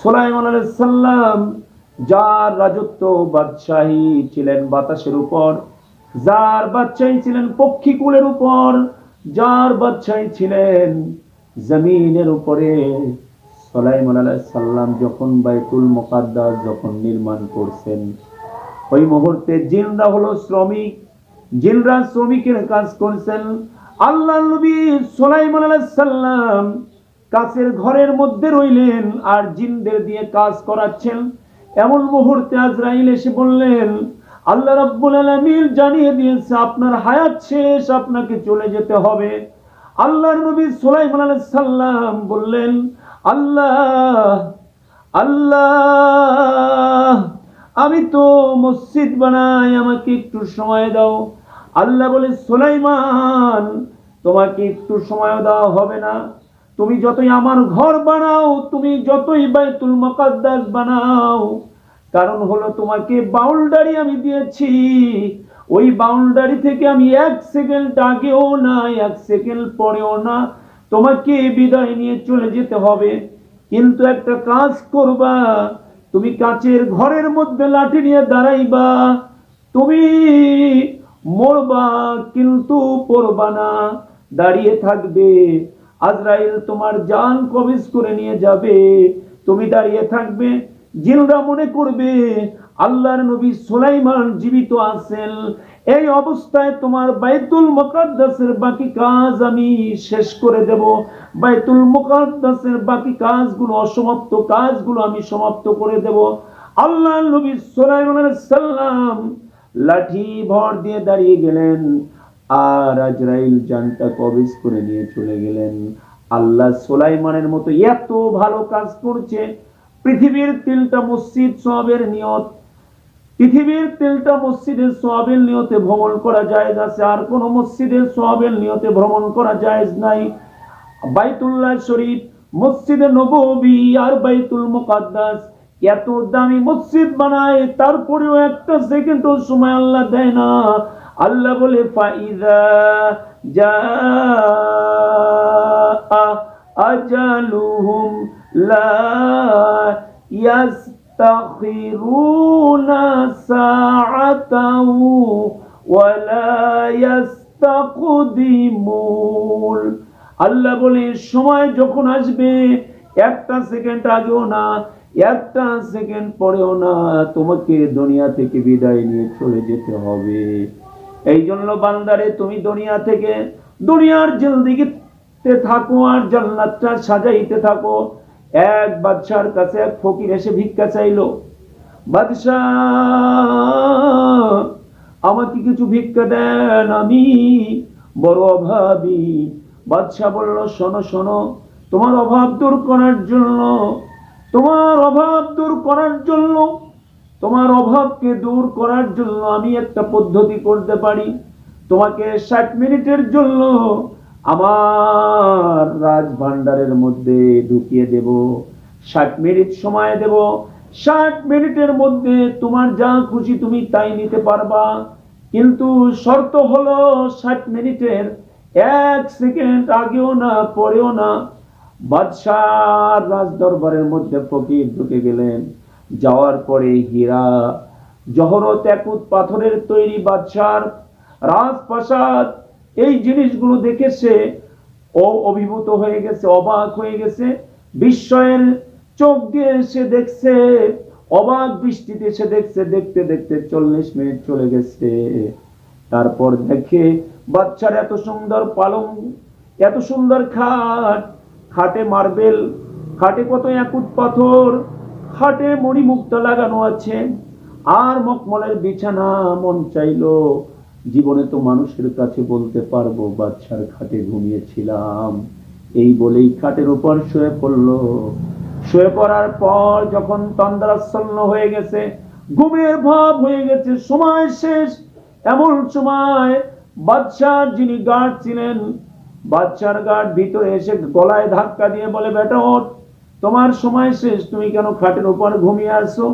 সুলাইমান আলাইহিস সালাম যার রাজত্ব বাদশাহী ছিলেন বাতাসের উপর, যার বাদশাহী ছিলেন পক্ষীকুলের উপর, যার বাদশাহী ছিলেন জমিনের উপরে, সুলাইমান আলাইহিস সালাম যখন বাইতুল মুকাদ্দাস যখন নির্মাণ করছেন, ওই মুহূর্তে জিনরা হলো শ্রমিক, জিনরা শ্রমিকের কাজ করছেন। আল্লাহর নবী সুলাইমান আলাইহিস সালাম কাছের ঘরের মধ্যে রইলেন আর জিনদের দিয়ে কাজ করাচ্ছেন। এমন মুহূর্তে আজরাইল এসে বললেন, আল্লাহ রাব্বুল আলামিন জানিয়ে দিয়েছে আপনার হায়াত শেষ, আপনাকে চলে যেতে হবে। আল্লাহর নবী সুলাইমান আলাইহিস সালাম বললেন, আল্লাহ আল্লাহ, আমি তো মসজিদ বানাই, আমাকে একটু সময় দাও। আল্লাহ বলে, সুলাইমান, তোমাকে একটু সময় দেওয়া হবে না। তুমি যতই আমার ঘর বানাও, তুমি যতই বাইতুল মুকাদ্দাস বানাও, কারণ হলো তোমাকে বাউন্ডারি আমি দিয়েছি, ওই বাউন্ডারি থেকে আমি 1 সেকেন্ড আগেও না 1 সেকেন্ড পরেও না তোমাকে বিদায় নিয়ে চলে যেতে হবে। কিন্তু একটা কাজ করবা, তুমি কাচের ঘরের মধ্যে লাঠি নিয়ে দাঁড়াইবা, তুমি মরবা কিন্তু পড়বা না, দাঁড়িয়ে থাকবে। আজরাইল তোমার জান কবজ করে নিয়ে যাবে, তুমি দাঁড়িয়ে থাকবে। জিনরা মনে করবে আল্লাহর নবী সুলাইমান জীবিত আছেন, এই অবস্থায় তোমার বাইতুল মুকাদ্দাসের বাকি কাজ আমি শেষ করে দেব, বাইতুল মুকাদ্দাসের বাকি কাজগুলো, অসমাপ্ত কাজগুলো আমি সমাপ্ত করে দেব। আল্লাহর নবী সুলাইমান আলাইহিস সালাম লাঠি ভর দিয়ে দাঁড়িয়ে গেলেন, আর আজরাইল জানটা কবজ করে নিয়ে চলে গেলেন। আল্লাহ সুলাইমানের মতো এত ভালো কাজ করছে। পৃথিবীর 3টা মসজিদ সওয়াবের নিয়ত, পৃথিবীর 3টা মসজিদের সওয়াবের নিয়তে ভ্রমণ করা জায়েজ আছে, আর কোন মসজিদের সওয়াবের নিয়তে ভ্রমণ করা জায়েজ নাই। বাইতুল্লাহ শরীফ, মসজিদে নববী আর বাইতুল মুকাদ্দাস, এত দামি মসজিদ বানায়, তারপরেও একটা সেকেন্ডও সময় আল্লাহ দেয় না। আল্লাহ বলে, ফাইযা জাআ আজালুহুম লা ইয়াস্তাখিরুনা সাআতাও ওয়া লা ইয়াস্তাকদিমুন। আল্লাহ বলে, সময় যখন আসবে, একটা সেকেন্ড আগেও না একটা সেকেন্ড পরেও না তোমাকে দুনিয়া থেকে বিদায় নিয়ে চলে যেতে হবে। এই জন্য বান্দারে, তুমি দুনিয়া থেকে দুনিয়ার জিন্দেগিতে থাকো আর জান্নাতটা সাজাইতে থাকো। এক বাদশার কাছে এক ফকির এসে ভিক্ষা চাইলো, বাদশাহ আমাকে কিছু ভিক্ষা দেন, আমি বড় অভাবী। বাদশাহ বলল, শোনো শোনো, তোমার অভাব দূর করার জন্য, তোমার অভাব দূর করার জন্য, তোমার অভাবকে দূর করার জন্য আমি একটা পদ্ধতি করতে পারি। তোমাকে 60 মিনিটের জন্য আমার রাজ ভান্ডারের মধ্যে ঢুকিয়ে দেব, 60 মিনিট সময় দেব। 60 মিনিটের মধ্যে তোমার যা খুশি তুমি তাই নিতে পারবা, কিন্তু শর্ত হলো 60 মিনিটের 1 সেকেন্ড আগেও না পরেও না। বাদশাহ রাজ দরবারের মধ্যে ফকির ঢুকে গেলেন, যাওয়ার পরে হীরা জহরত একুত পাথরের তৈরি বাদশার রাজপ্রাসাদ, এই জিনিসগুলো দেখে সে অভিভূত হয়ে গেছে, অবাক হয়ে গেছে, বিস্ময়ের চোখ দিয়ে সে দেখছে, অবাক দৃষ্টিতে সে দেখছে। দেখতে দেখতে 40 মিনিট চলে গেছে। তারপর দেখে বাদশার এত সুন্দর পালং, এত সুন্দর খাট, খাটে মার্বেল, খাটে কত একুত পাথর, খাটে মণিমুক্তা লাগানো আছে, আর মখমলের বিছানা। মন চাইলো জীবনে তো মানুষের কাছে বলতে পারবো বাদশার খাটে ঘুমিয়েছিলাম, এই বলেই খাটের উপর শুয়ে পড়লো। শুয়ে পড়ার পর যখন তন্দ্রাচ্ছন্ন হয়ে গেছে, ঘুমের ভাব হয়ে গেছে, সময় শেষ, এমন সময় বাদশার যিনি গার্ড ছিলেন, বাদশার গার্ড ভিতরে এসে গলায় ধাক্কা দিয়ে বলে, বেটা ওঠ, তোমার সময় শেষ, তুমি কেন খাটের উপর ঘুমিয়ে আসছো?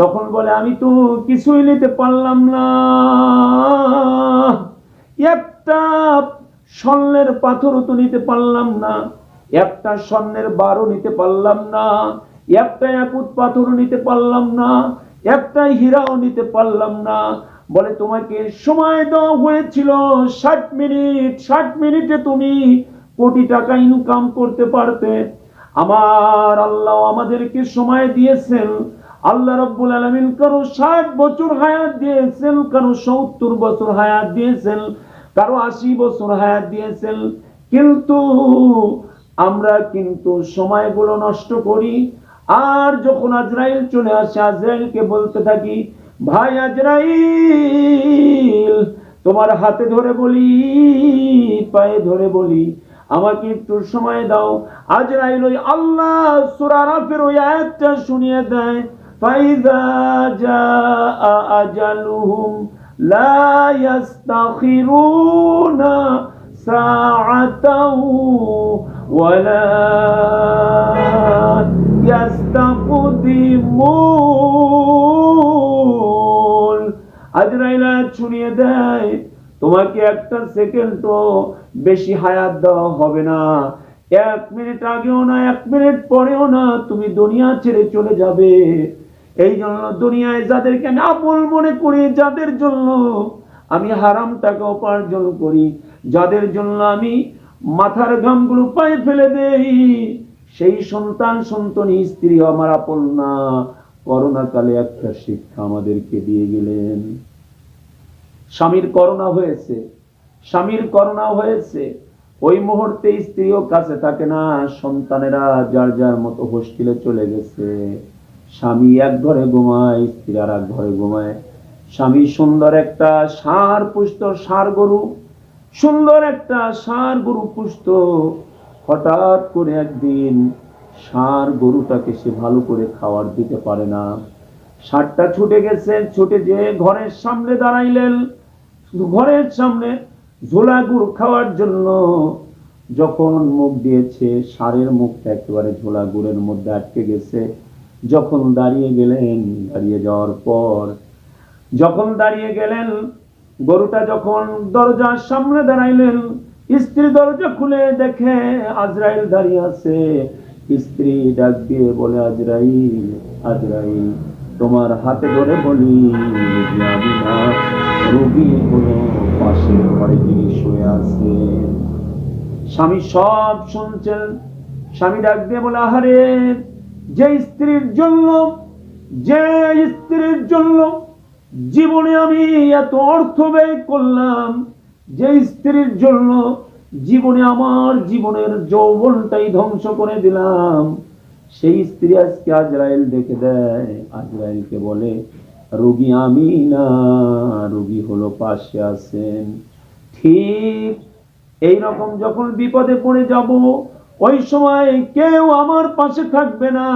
তখন বলে, আমি তো কিছুই নিতে পারলাম না, একটা স্বর্ণের পাথরও তো নিতে পারলাম না, একটা স্বর্ণের বারও নিতে পারলাম না, একটা একুত পাথর নিতে পারলাম না, একটা হীরাও নিতে পারলাম না। বলে তোমাকে সময় দেওয়া হয়েছিল 60 মিনিট, 60 মিনিটে তুমি কোটি টাকা ইনকাম করতে পারতে। আমার আল্লাহ আমাদেরকে সময় দিয়েছেন। আল্লাহ রাব্বুল আলামিন কারো 60 বছর হায়াত দিয়েছেন, কারো 70 বছর হায়াত দিয়েছেন, কারো 80 বছর হায়াত দিয়েছেন। কিন্তু আমরা কিন্তু সময়গুলো নষ্ট করি। আর যখন আজরাইল চলে আসে, আজরাইলকে বলতে থাকি, ভাই আজরাইল, তোমার হাতে ধরে বলি, পায়ে ধরে বলি, আমাকে একটু সময় দাও। আজরাইল ওই আল্লাহ সূরা আরাফের ওই আয়াতটা শুনিয়ে দেয়, ফাইযা জাআ আজালুহুম লা ইস্তাখিরুনা সাআতাও ওয়ালা ইস্তাকদিমুন। আজরাইল শুনিয়ে দেয়, তোমাকে একটা সেকেন্ডও বেশি হায়াত দেওয়া হবে না। 1 মিনিট আগেও না, 1 মিনিট পরেও না, তুমি দুনিয়া ছেড়ে চলে যাবে। এই জন্য দুনিয়ায় যাদেরকে আমি আপন মনে করি, যাদের জন্য আমি হারাম টাকা উপার্জন করি, যাদের জন্য আমি মাথার ঘামগুলো পায়ে ফেলে দেই, সেই সন্তান সন্তনি স্ত্রী আমার আপন না। করোনাকালে একটা শিক্ষা আমাদেরকে দিয়ে গেলেন। স্বামীর করোনা হয়েছে, স্বামীর করোনা হয়েছে, ওই মুহূর্তে স্ত্রীও কাছে থাকে না, সন্তানেরা যার যার মতো হোস্টেলে চলে গেছে। স্বামী এক ঘরে ঘুমায়, স্ত্রী আর এক ঘরে ঘুমায়। স্বামী সুন্দর একটা ষাঁড় পুষত, ষাঁড় গরু, সুন্দর একটা ষাঁড় গরু পুষত। হঠাৎ করে একদিন ষাঁড় গরুটাকে সে ভালো করে খাবার দিতে পারে না। ষাঁড়টা ছুটে গেছে, ছুটে যে ঘরের সামনে দাঁড়াইলেন, ঘরের সামনে ঝোলা গুড় খাওয়ার জন্য। যখন মুখ দিয়েছে, ষাঁড়ের মুখটা একেবারে ঝোলা গুড়ের মধ্যে আটকে গেছে। যখন দাঁড়িয়ে গেলেন, দাঁড়িয়ে যাওয়ার পর যখন দাঁড়িয়ে গেলেন, গরুটা যখন দরজার সামনে দাঁড়াইলেন, স্ত্রী দরজা খুলে দেখে আজরাইল দাঁড়িয়ে আছে। স্ত্রী ডাক দিয়ে বলে, আজরাইল, আজরাইল, তোমার হাতে ধরে বলি যে আমি না, রোগী হলো পাশের ঘরে যিনি শুয়ে আছে। স্বামী সব শুনছেন। স্বামী ডাক দিয়ে বলে, আহারে, যে স্ত্রীর জন্য, যে স্ত্রীর জন্য জীবনে আমি এত অর্থ ব্যয় করলাম, যে স্ত্রীর জন্য জীবনে আমার জীবনের যৌবনটাই ধ্বংস করে দিলাম, সেই স্ত্রী আজকে আজরাইল ডেকে দেয়। আজরাইলকে বলে, রোগী আমি না, রোগী হলো পাশে আছেন। ঠিক এইরকম যখন বিপদে পড়ে যাব, ওই সময় কেউ আমার পাশে থাকবে না।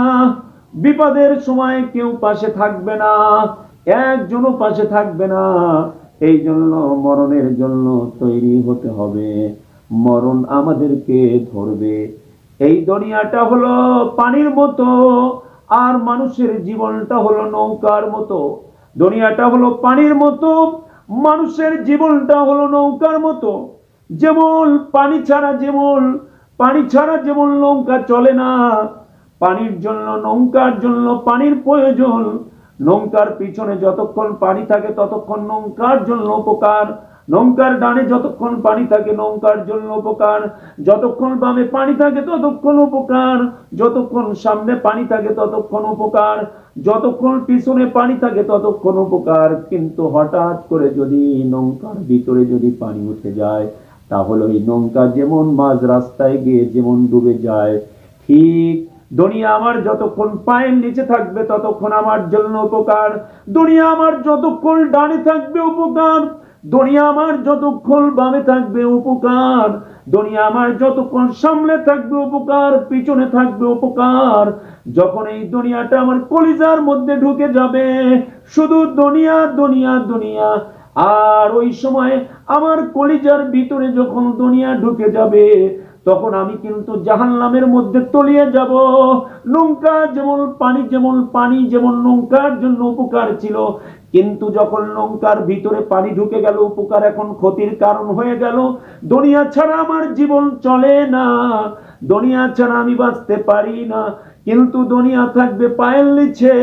বিপদের সময় কেউ পাশে থাকবে না, একজনও পাশে থাকবে না। এই জন্য মরণের জন্য তৈরি হতে হবে। মরণ আমাদেরকে ধরবে। এই দুনিয়াটা হলো পানির মতো, আর মানুষের জীবনটা হলো নৌকার মতো। দুনিয়াটা হলো পানির মতো, মানুষের জীবনটা হলো নৌকার মতো। যেমন পানি ছাড়া যেমন নৌকা চলে না, পানির জন্য, নৌকার জন্য পানির প্রয়োজন। নৌকার পিছনে যতক্ষণ পানি থাকে ততক্ষণ নৌকার জন্য উপকার, নৌকার ডানে যতক্ষণ পানি থাকে নৌকার জন্য উপকার, যতক্ষণ বামে পানি থাকে ততক্ষণ উপকার, যতক্ষণ সামনে পানি থাকে ততক্ষণ উপকার, যতক্ষণ পিছনে পানি থাকে ততক্ষণ উপকার। কিন্তু হঠাৎ করে যদি নৌকার ভিতরে যদি পানি উঠে যায়, তাহলে ওই নৌকা যেমন মাঝ রাস্তায় গিয়ে যেমন ডুবে যায়, ঠিক দুনিয়া আমার যতক্ষণ পায়ের নিচে থাকবে ততক্ষণ আমার জন্য উপকার, দুনিয়া আমার যতক্ষণ ডানে থাকবে উপকার, দুনিয়া আমার যতক্ষণ বামে থাকবে উপকার, দুনিয়া আমার যতক্ষণ সামনে থাকবে উপকার, পিছনে থাকবে উপকার। যখন এই দুনিয়াটা আমার কলিজার মধ্যে ঢুকে যাবে, শুধু দুনিয়া দুনিয়া দুনিয়া, আর ওই সময় আমার কলিজার ভিতরে যখন দুনিয়া ঢুকে যাবে, তখন আমি কিন্তু জাহান্নামের মধ্যে তলিয়ে যাব। নৌকা যেমন পানি যেমন নৌকার জন্য উপকার ছিল, কিন্তু যখন নৌকার ভিতরে পানি ঢুকে গেল, উপকার এখন ক্ষতির কারণ হয়ে গেল। দুনিয়া ছাড়া আমার জীবন চলে না, দুনিয়া ছাড়া আমি বাঁচতে পারি না। কিন্তু দুনিয়া থাকবে পায়ের নিচে।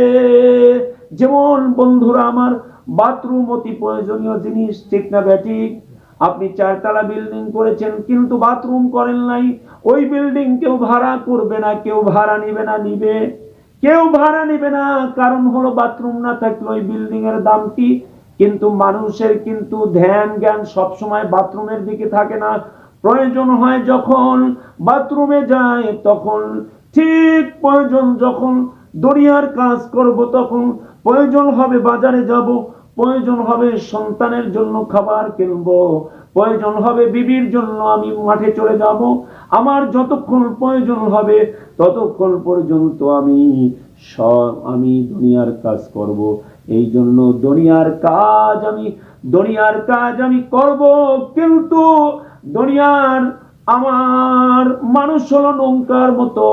যেমন বন্ধুরা আমার, বাথরুম অতি প্রয়োজনীয় জিনিস, ঠিক না ব্যাঠিক? আপনি 4 তলা বিল্ডিং করেছেন কিন্তু বাথরুম করেন নাই, ওই বিল্ডিং কেউ ভাড়া করবে না, কেউ ভাড়া নিবে না? নিবে? কেউ ভাড়া নিবে না। কারণ হলো বাথরুম না থাকলে ওই বিল্ডিং এর দাম কি? কিন্তু মানুষের কিন্তু ধ্যান জ্ঞান সবসময় বাথরুমের দিকে থাকে না। প্রয়োজন হয় যখন বাথরুমে যায়, তখন ঠিক প্রয়োজন যখন দুনিয়ার কাজ করব, তখন প্রয়োজন হবে বাজারে যাব, প্রয়োজন হবে সন্তানের জন্য খাবার কিনবো, প্রয়োজন হবে বিবির জন্য আমি মাঠে চলে যাব। আমার যতক্ষণ প্রয়োজন হবে ততক্ষণ পর্যন্ত আমি দুনিয়ার কাজ করব। এই জন্য দুনিয়ার কাজ আমি করব। কিন্তু দুনিয়ার আমার মানুষ হলো নৌকার মতো,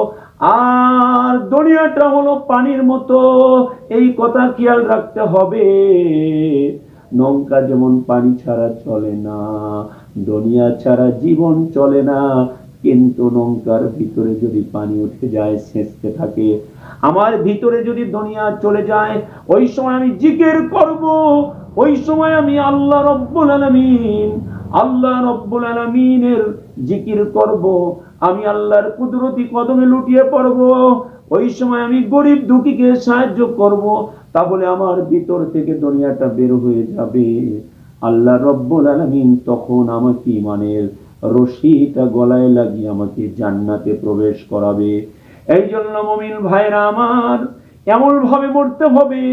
আর দুনিয়াটা হলো পানির মতো। এই কথা খেয়াল রাখতে হবে। নৌকা যেমন পানি ছাড়া চলে না, দুনিয়া ছাড়া জীবন চলে না। কিন্তু নৌকার ভিতরে যদি পানি উঠে যায়, সেচতে থাকে, আমার ভিতরে যদি দুনিয়া চলে যায়, ওই সময় আমি জিকির করব, ওই সময় আমি আল্লাহ রব্বুল আলামিনের জিকির করব, আমি আল্লাহর কুদরতি কদমে লুটিয়ে পড়ব। ওই সময় আমি গরিব দুঃখীকে সাহায্য করব। তাহলে আমার ভিতর থেকে দুনিয়াটা বের হয়ে যাবে। আল্লাহ রব্বুল আলামিন তখন আমাকে ইমানের রশিটা গলায় লাগিয়ে আমাকে জান্নাতে প্রবেশ করাবে। এই জন্য মুমিন ভাইরা আমার, এমন ভাবে মরতে হবে।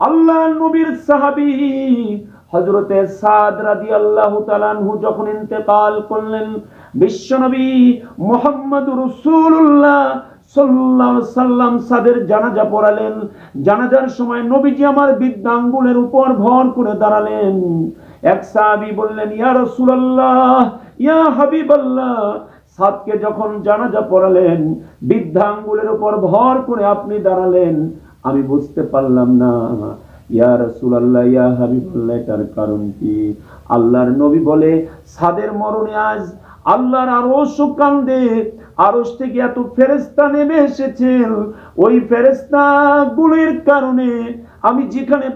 আল্লাহর নবীর সাহাবী হযরতে সাদ রাদিয়াল্লাহু তাআলা আনহু যখন ইন্তেকাল করলেন, বিশ্বনবী মুহাম্মদুর রাসূলুল্লাহ সাল্লাল্লাহু আলাইহি সাল্লাম সাদের জানাজা পড়ালেন। জানাজার সময় নবীজি আমার বৃদ্ধাঙ্গুলের উপর ভর করে দাঁড়ালেন। এক সাহাবী বললেন, ইয়া রাসূলুল্লাহ, ইয়া হাবিবাল্লাহ, সাদকে যখন জানাজা পড়ালেন, বৃদ্ধাঙ্গুলের উপর ভর করে আপনি দাঁড়ালেন, আমি বুঝতে পারলাম না। ইয়া রাসূলুল্লাহ, ইয়া হাবিবাল্লাহ, তার কারণ কি? আল্লাহর নবী বলে, সাদের মরণে আজ আল্লাহর আরশ কান্দে। আরশ থেকে এত ফেরেশতা নেমে এসেছেন, ওই ফেরেশতা গুলির কারণে আমি যেখানে